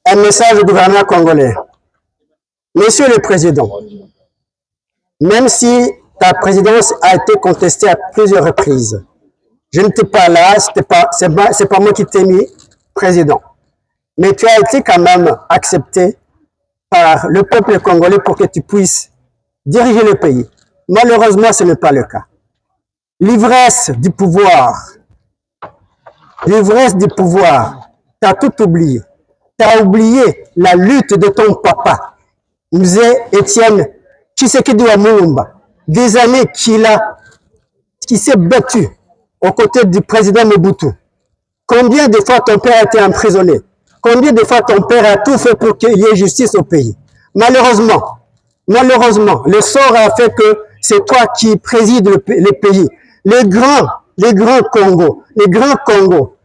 Un message au gouvernement congolais. Monsieur le Président, même si ta présidence a été contestée à plusieurs reprises, je n'étais pas là, c'est pas moi qui t'ai mis président. Mais tu as été quand même accepté par le peuple congolais pour que tu puisses diriger le pays. Malheureusement, ce n'est pas le cas. L'ivresse du pouvoir, t'as tout oublié. T'as oublié la lutte de ton papa, Mzee Étienne Tshisekedi Wamulumba, des années qui s'est battu aux côtés du président Mobutu. Combien de fois ton père a été emprisonné? Combien de fois ton père a tout fait pour qu'il y ait justice au pays? Malheureusement, le sort a fait que c'est toi qui présides le pays. Les grands Congos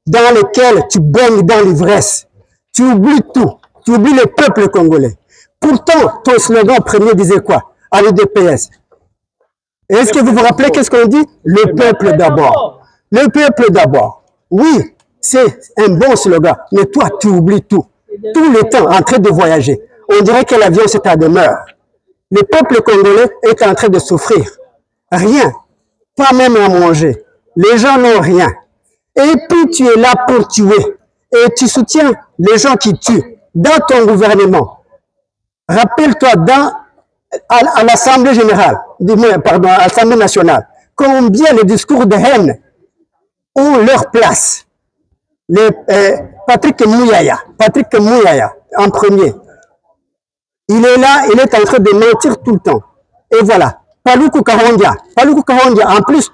dans lesquels tu baignes dans l'ivresse. Tu oublies tout. Tu oublies le peuple congolais. Pourtant, ton slogan premier disait quoi? À l'UDPS. Est-ce que vous vous rappelez qu'est-ce qu'on dit? Le peuple d'abord. Le peuple d'abord. Oui, c'est un bon slogan, mais toi, tu oublies tout. Tout le temps en train de voyager. On dirait que l'avion, c'est ta demeure. Le peuple congolais est en train de souffrir. Rien. Pas même à manger. Les gens n'ont rien. Et puis, tu es là pour tuer. Et tu soutiens les gens qui tuent dans ton gouvernement. Rappelle-toi, à l'Assemblée générale, pardon, à l'Assemblée nationale, combien les discours de haine ont leur place. Patrick Mouyaya, en premier. Il est là, il est en train de mentir tout le temps. Et voilà. Paluku Kahondia, en plus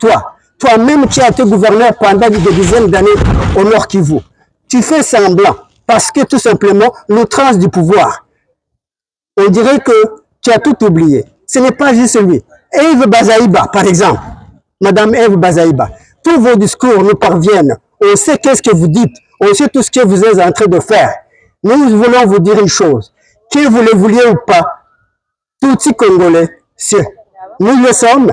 toi-même qui as été gouverneur pendant des dizaines d'années au Nord Kivu, tu fais semblant parce que tout simplement l'outrance du pouvoir. On dirait que tu as tout oublié. Ce n'est pas juste lui. Eve Bazaïba, par exemple, Madame Eve Bazaïba, tous vos discours nous parviennent. On sait qu'est-ce que vous dites. On sait tout ce que vous êtes en train de faire. Nous voulons vous dire une chose. Que vous le vouliez ou pas, tout Congolais, nous le sommes.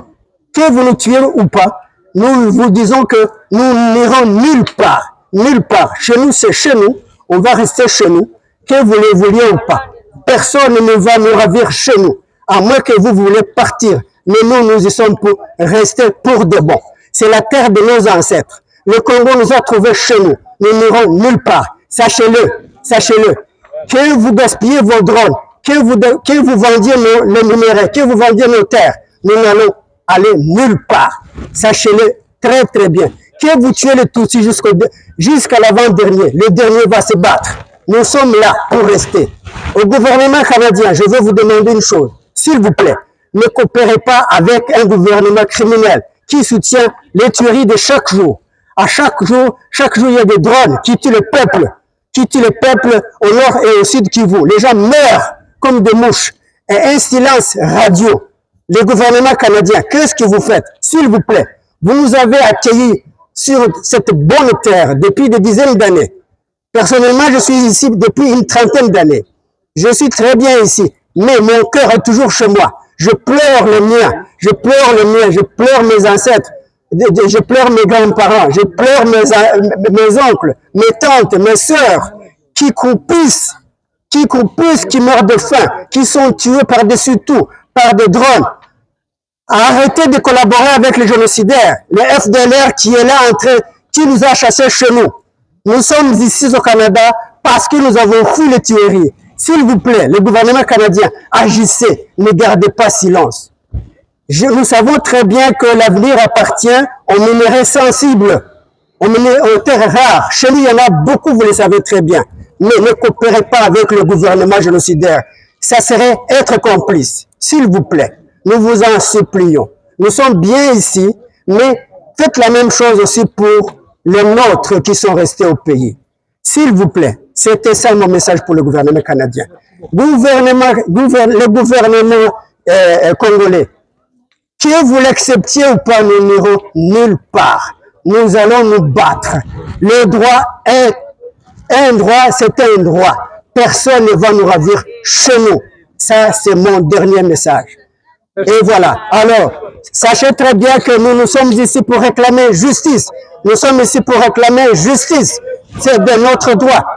Que vous nous tuez ou pas, nous vous disons que nous n'irons nulle part. Nulle part. Chez nous, c'est chez nous. On va rester chez nous. Que vous le vouliez ou pas. Personne ne va nous ravir chez nous. À moins que vous voulez partir. Mais nous y sommes pour rester pour de bon. C'est la terre de nos ancêtres. Le Congo nous a trouvés chez nous. Nous n'irons nulle part. Sachez-le. Que vous gaspillez vos drones, que vous vendiez les minéraux, que vous vendiez nos terres, nous n'allons aller nulle part. Sachez-le très très bien. Que vous tuez les Tutsis jusqu'à l'avant-dernier, le dernier va se battre. Nous sommes là pour rester. Au gouvernement canadien, je veux vous demander une chose. S'il vous plaît, ne coopérez pas avec un gouvernement criminel qui soutient les tueries de chaque jour. À chaque jour, il y a des drones qui tuent le peuple au nord et au sud Kivu. Les gens meurent comme des mouches. Et un silence radio. Le gouvernement canadien, qu'est-ce que vous faites? S'il vous plaît, vous nous avez accueillis sur cette bonne terre depuis des dizaines d'années. Personnellement, je suis ici depuis une trentaine d'années. Je suis très bien ici, mais mon cœur est toujours chez moi. Je pleure les miens, je pleure mes ancêtres, je pleure mes grands-parents, je pleure mes oncles, mes tantes, mes sœurs, qui croupissent, qui meurent de faim, qui sont tués par-dessus tout, par des drones. Arrêtez de collaborer avec les génocidaires, le FDLR qui est là qui nous a chassés chez nous. Nous sommes ici au Canada parce que nous avons fui les tueries. S'il vous plaît, le gouvernement canadien, agissez, ne gardez pas silence. Nous savons très bien que l'avenir appartient aux minerais sensibles, aux terres rares. Chez nous, il y en a beaucoup, vous le savez très bien. Mais ne coopérez pas avec le gouvernement génocidaire. Ça serait être complice. S'il vous plaît, nous vous en supplions. Nous sommes bien ici, mais faites la même chose aussi pour les nôtres qui sont restés au pays. S'il vous plaît, c'était ça mon message pour le gouvernement canadien. Le gouvernement congolais, que vous l'acceptiez ou pas, nous n'irons nulle part. Nous allons nous battre. Le droit est un droit, c'est un droit. Personne ne va nous ravir chez nous. Ça, c'est mon dernier message. Et voilà. Alors, sachez très bien que nous sommes ici pour réclamer justice. Nous sommes ici pour réclamer justice. C'est de notre droit.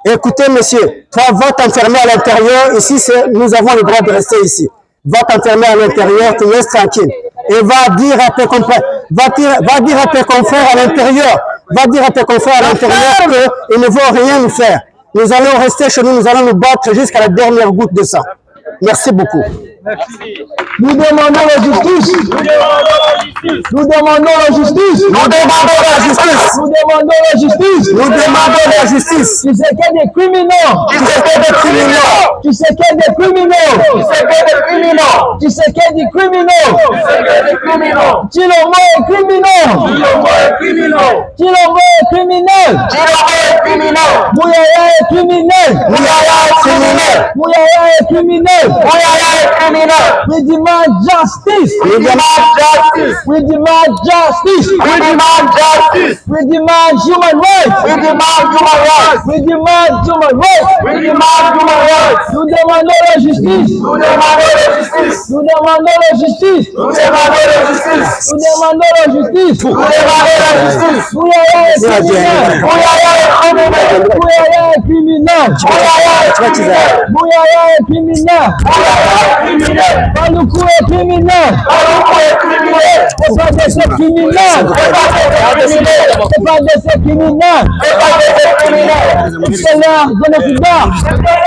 Écoutez, monsieur, toi, va t'enfermer à l'intérieur. Ici, nous avons le droit de rester ici. Va t'enfermer à l'intérieur, tu restes tranquille. Et va dire à tes confrères, va dire à tes confrères à l'intérieur, va dire à tes confrères à l'intérieur qu'ils ne vont rien nous faire. Nous allons rester chez nous, nous allons nous battre jusqu'à la dernière goutte de sang. Merci beaucoup. Nous demandons la justice. Nous demandons la justice. Nous demandons la justice. Nous demandons la justice. Nous demandons la justice. Tu sais qu'il y a des criminels. Tu sais qu'il y a des criminels. Tu sais qu'il y a des criminels. Tu sais qu'il y a des criminels. Tu sais qu'il y a des criminels. Tu sais qu'il y a des criminels. Chilombo est criminel. Chilombo est criminel. Chilombo est criminel. Chilombo est criminel. Mouyaya est criminel. Mouyaya est criminel. Mouyaya est criminel. Mouyaya est criminel. We demand justice. We demand justice. We demand justice. We demand justice. We demand human rights. We demand human rights. We demand human rights. We demand human rights. Nous demandons la justice. Nous demandons la justice. Nous demandons la justice. Nous demandons la justice. Nous demandons la justice. Nous demandons la justice. Mouyaya est criminel. Mouyaya est criminel. Mouyaya est criminel. Mouyaya est criminel. Mouyaya est criminel. Mouyaya est criminel. Paloukou est criminel. Paloukou est criminel. C'est pas de ces criminels. C'est pas des criminels. C'est pas de ces criminels. C'est pas des criminels. C'est leur génocidaire. C'est leur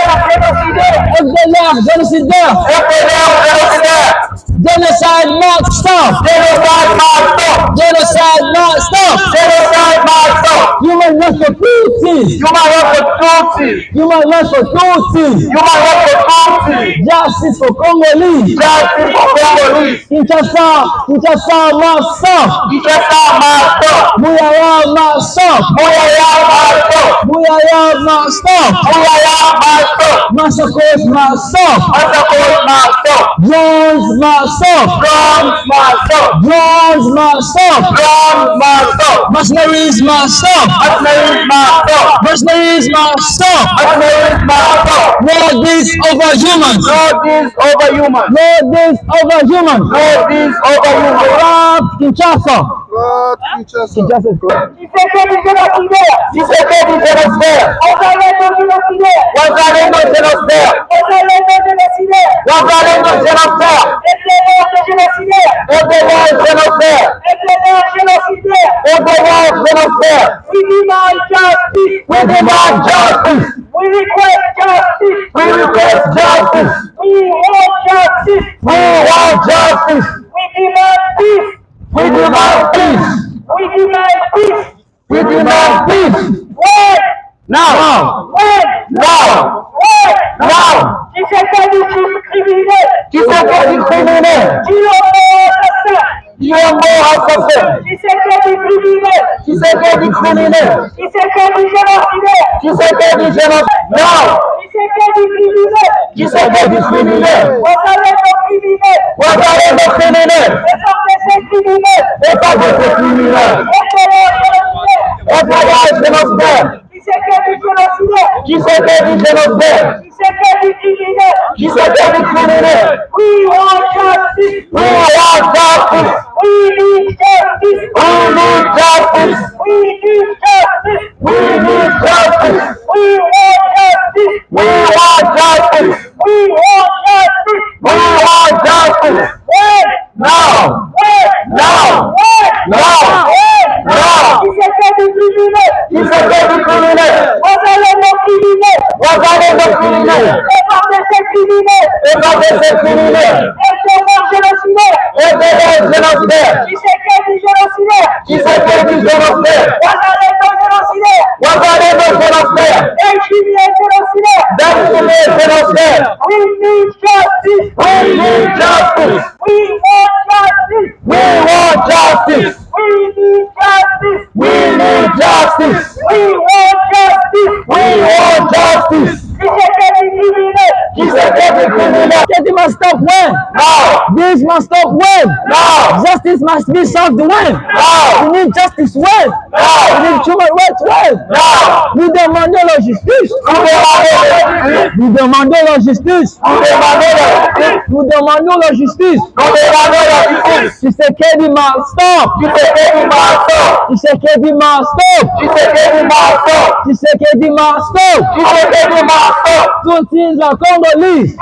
génocidaire. Genocide must stop. Genocide must stop. Genocide must stop. Genocide must stop. Human rights for Tutsis. Human rights for Tutsis. Human rights for Tutsis. Human rights for Tutsis. Justice for Congolese. Justice for Congolese. Kinshasa must stop. Kinshasa must stop. Mouyaya must stop. Mouyaya must stop. Mouyaya must stop. Mouyaya must stop. Massacres must stop. Massacres must stop. Drones must stop. Drones must stop. Drones must stop. Drones must stop. Mercenaries must stop. Mercenaries must stop. Mercenaries must stop. Mercenaries must stop. Lord, this over humans. Lord, this over human. Lord, this over humans. Lord, this over human. Rob Kinshasa. Kinshasa. Kinshasa is correct. Tshisekedi génocidaire. Tshisekedi génocidaire. Wazalendo génocidaire. Wazalendo génocidaire. Wazalendo génocidaire. Wazalendo génocidaire. Éclaireur génocidaire. Éclaireur génocidaire. Éclaireur génocidaire. Éclaireur génocidaire. We demand justice. We demand justice. We request justice. We request justice. We want justice. We want justice. We demand peace. We demand peace. We demand peace. We demand peace. When? Now. When? Now. When? Now. Tshisekedi criminel. Tshisekedi criminel. Chilombo assassin. Tshisekedi criminel. Tshisekedi criminel. Tshisekedi génocidaire. Tshisekedi génocidaire. Now. Tshisekedi criminel. Tshisekedi criminel. Wazalendo criminel. Wazalendo criminel. Et pas de ces criminels. Éclaireur génocidaire. Tshisekedi génocidaire. Tshisekedi génocidaire. Tshisekedi criminel. Tshisekedi criminel. We want justice. We want justice. We need justice. We need justice. We need justice. We need justice. We want justice. We want justice. We want justice. We want justice. When? Now. When? Now. When? Now. When? Now. Tshisekedi criminel. Tshisekedi criminel. Wazalendo criminel. Wazalendo criminel. Et par de ces criminels. Et par de ces criminels. Éclaireur génocidaire. Éclaireur génocidaire. Tshisekedi génocidaire. Tshisekedi génocidaire. Wazalendo génocidaire. Wazalendo génocidaire. Incriminé génocidaire. Incriminé génocidaire. We need justice. We need justice. We want justice. We want justice. We need justice. We need justice. We want justice. We want justice. Tshisekedi criminel. Tshisekedi criminel. Justice must stop when? Now. This must stop when? Now. Justice must be served when? Now. We need justice when? Now. We need human rights, ouais. Nous demandons la justice. Nous demandons la justice. Nous demandons la justice. Tshisekedi must stop. Tshisekedi must stop. Tshisekedi must stop. Tutsi za Congolese.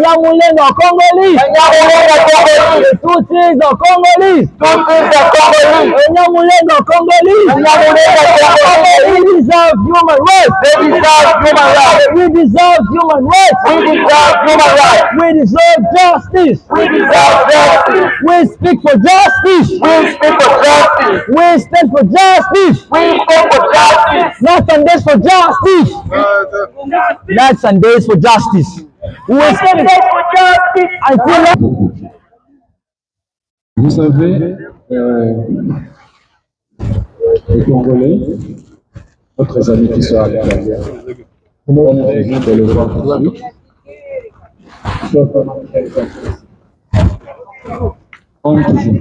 Nyamulenge wa Congolese. Tutsi za Congolese. Nyamulenge wa Congolese. We deserve human rights. We deserve human rights. We deserve justice. We speak for justice. We stand for justice. Nights and days for justice. Nights and days for justice. We stand for justice until. Vous savez, les Congolais, notre amis qui sont allés à la guerre, on vient de le voir tout de suite. Comme toujours.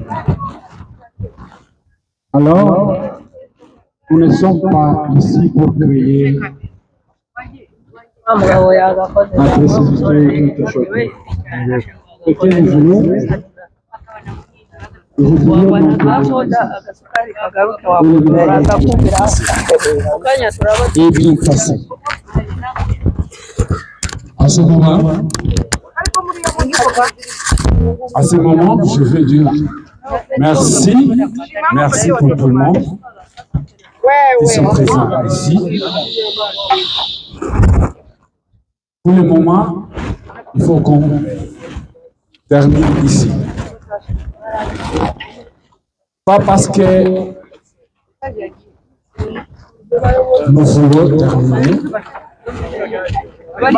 Alors, nous ne sommes pas ici pour créer agressivité ou quelque chose. Ce que nous voulons, et bien passé. À ce moment, je veux dire merci pour tout le monde qui sont présents ici. Pour le moment, il faut qu'on termine ici. Pas parce que nous voulons terminer,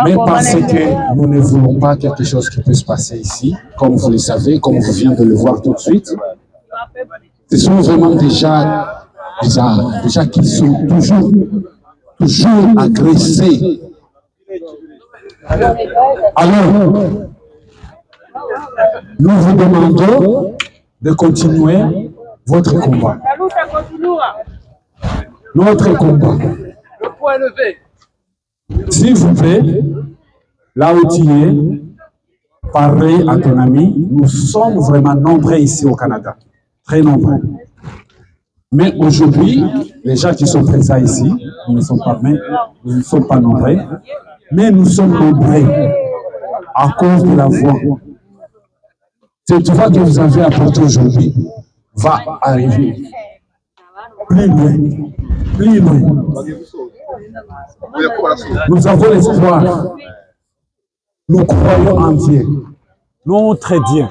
mais parce que nous ne voulons pas quelque chose qui peut se passer ici, comme vous le savez, comme vous venez de le voir tout de suite. Ce sont vraiment déjà qui sont toujours agressés. Alors, nous vous demandons de continuer votre combat. Notre combat. Le point levé. S'il vous plaît, là où tu es, parlez à ton ami. Nous sommes vraiment nombreux ici au Canada. Très nombreux. Mais aujourd'hui, les gens qui sont présents ici, nous ne sommes pas nombreux, mais nous sommes nombreux à cause de la voix. Cette voix que vous avez apportée aujourd'hui va arriver plus loin, plus loin. Nous avons l'espoir. Nous croyons en Dieu. Notre Dieu.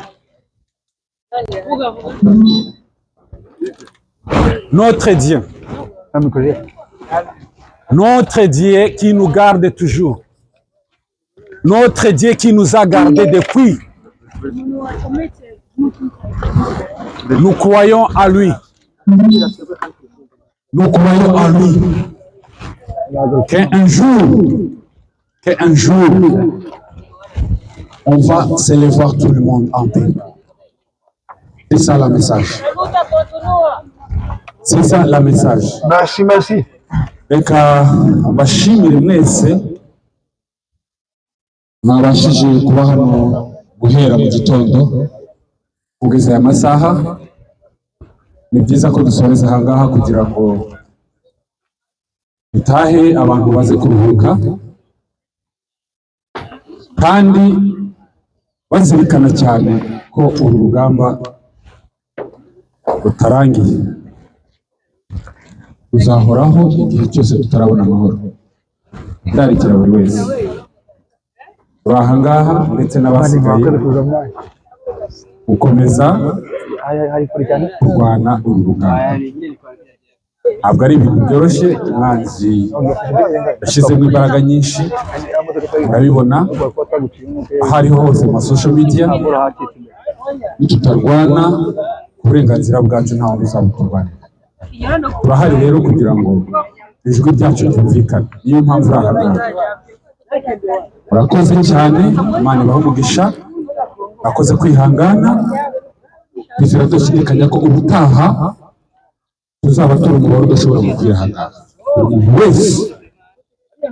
Notre Dieu. Notre Dieu qui nous garde toujours. Notre Dieu qui nous a gardés depuis. Nous croyons à lui. Nous croyons en lui. Qu'un jour, on va se les voir tout le monde en paix. C'est ça le message. C'est ça le message. Merci. Reka mbashimire mwese mwabashije kuba hano guhera mu gitondo kugeza aya masaha. Ni byiza ko dusoreza aha ngaha kugira ngo dutahe abantu baze kuruhuka kandi bazirikana cyane ko uru rugamba rutarangiye. Uzahoraho igihe cyose tutarabona amahoro. Ndarikira buri wese uri aha ngaha ndetse n'abasigaye gukomeza kurwana uru rugamba. Ntabwo ari ibintu byoroshye, umwanzi yashyizemo imbaraga nyinshi, murabibona aho ariho hose mu social media. Nitutarwana ku burenganzira bwacu ntawe uzabuturwanira. Turahari rero kugira ngo ijwi ryacu ryumvikane. Niyo mpamvu uri aha ngaha. Murakoze cyane, Imana ibahe umugisha. Murakoze kwihangana. Twizera dushidikanya ko ubutaha tuzaba turi umubare udashobora gukwira aha ngaha. Buri muntu wese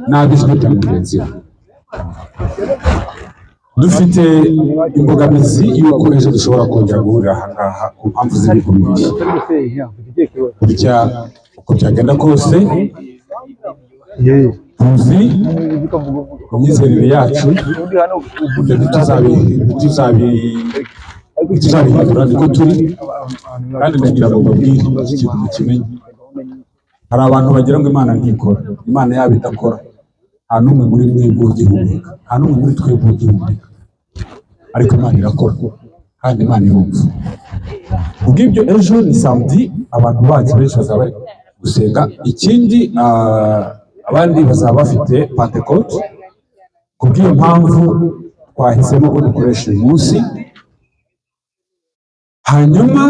nabi ijwi rya mugenzi we. Dufite imbogamizi y'uko ejo dushobora kongera guhurira aha ngaha ku mpamvu z'ibihugu bibiri. Burya uko byagenda kose tuzi imyizerere yacu ntituzabihindura niko turi, kandi ndagira ngo mbabwire iki kintu mukimenye. Hari abantu bagira ngo Imana ntikora, Imana yaba idakora nta n'umwe muri mwebwe ugihumeka, nta n'umwe muri twebwe ugihumeka, ariko Imana irakora kandi Imana irumva. Kubw'ibyo ejo ni samedi, abantu bacu benshi bazaba bari gusenga. Ikindi abandi bazaba bafite Pentecote. Kubw'iyo mpamvu twahisemo ko dukoresha uyu munsi, hanyuma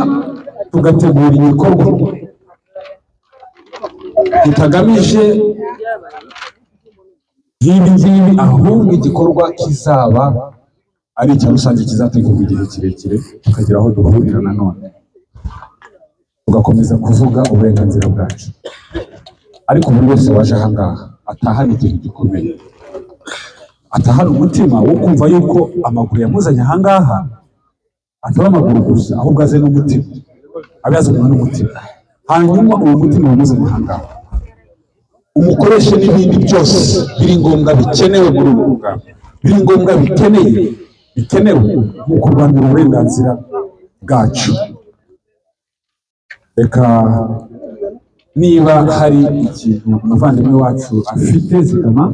tugategura ibikorwa tutagamije nk'ibi ngibi, ahubwo igikorwa kizaba ari icya rusange kizategurwa igihe kirekire, tukagira aho duhurira nanone tugakomeza kuvuga uburenganzira bwacu. Ariko buri wese waje aha ngaha atahana ikintu gikomeye, atahana umutima wo kumva yuko amaguru yamuzanye aha ngaha ataba amaguru gusa, ahubwo aze n'umutima, abe yazanywe n'umutima. Hanyuma uwo mutima wamuzanye aha ngaha umukoreshe n'ibindi byose biri ngombwa bikenewe muri ubu rugamba, biri ngombwa bikenewe mu kurwanira uburenganzira bwacu. Reka niba hari ikintu umuvandimwe wacu afite Zigama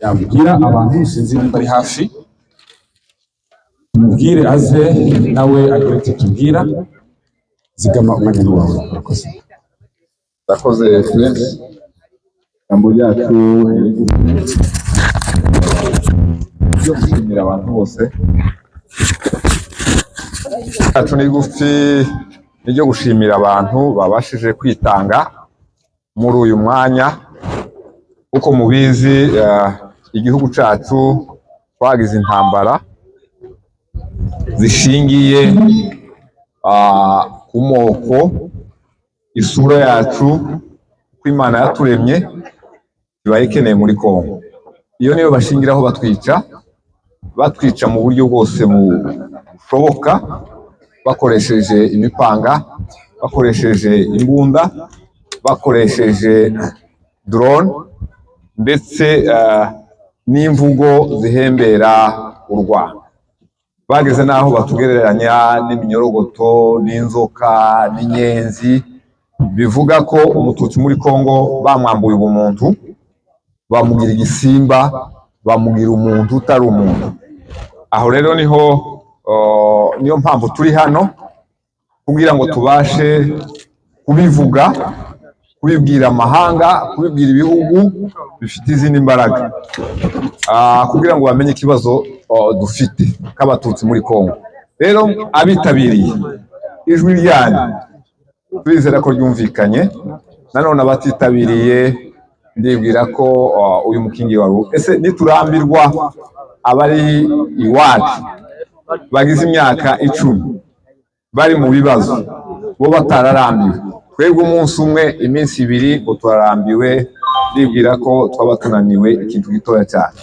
yabwira abantu, sinzi niba ari hafi, tumubwire aze nawe agire icyo tubwira. Zigama umwanya wawe. Ndakoze Prince. Ijambo ryacu ryo gushimira abantu bose. Ryacu ni gufi n'iryo gushimira abantu babashije kwitanga muri uyu mwanya. Uko mubizi, igihugu cyacu twagize intambara zishingiye ku moko, isura yacu uko Imana yaturemye iba ikeneye muri Kongo. Iyo niyo bashingiraho batwica mu buryo bwose bushoboka, bakoresheje imipanga, bakoresheje imbunda, bakoresheje drone, ndetse n'imvugo zihembera urwango. Bageze n'aho batugereranya n'iminyorogoto, n'inzoka, n'inyenzi, bivuga ko umututsi muri Kongo bamwambuye ubumuntu, bamugira igisimba, bamugira umuntu utari umuntu. Aho rero niyo mpamvu turi hano, kugira ngo tubashe kubivuga, kubibwira amahanga, kubibwira ibihugu bifite izindi mbaraga, kugira ngo bamenye ikibazo dufite k'abatutsi muri Kongo. Rero abitabiriye ijwi ryanyu turizera ko ryumvikanye. Nanone abatitabiriye ndibwira ko uyu mukingi wari ese niturambirwa abari iwacu bagize imyaka 10 bari mu bibazo, bo batararambiwe, twebwe umunsi umwe iminsi 2 ngo turarambiwe, ndibwira ko twaba tunaniwe ikintu gitoya cyane.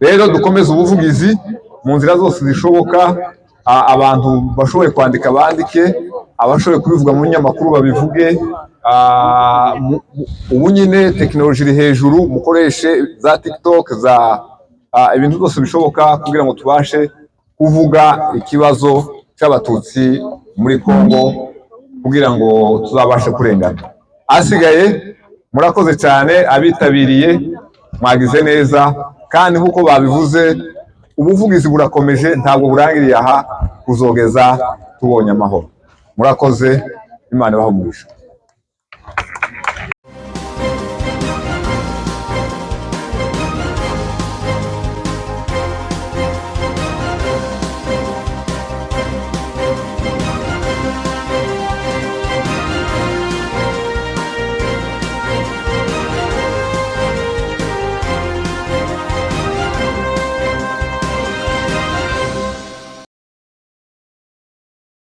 Rero dukomeze ubuvugizi mu nzira zose zishoboka, abantu bashoboye kwandika bandike, abashoboye kubivuga mu nyamakuru babivuge. Ubu nyine tekinoloji iri hejuru, mukoreshe za TikTok, za ibintu byose bishoboka kugira ngo tubashe kuvuga ikibazo cy'abatutsi muri Kongo, kugira ngo tuzabashe kurengana. Asigaye murakoze cyane, abitabiriye mwagize neza, kandi nkuko babivuze ubuvugizi burakomeje, ntabwo burangiriye aha, kuzogeza tubonye amahoro. Murakoze, Imana ibahe umugisha.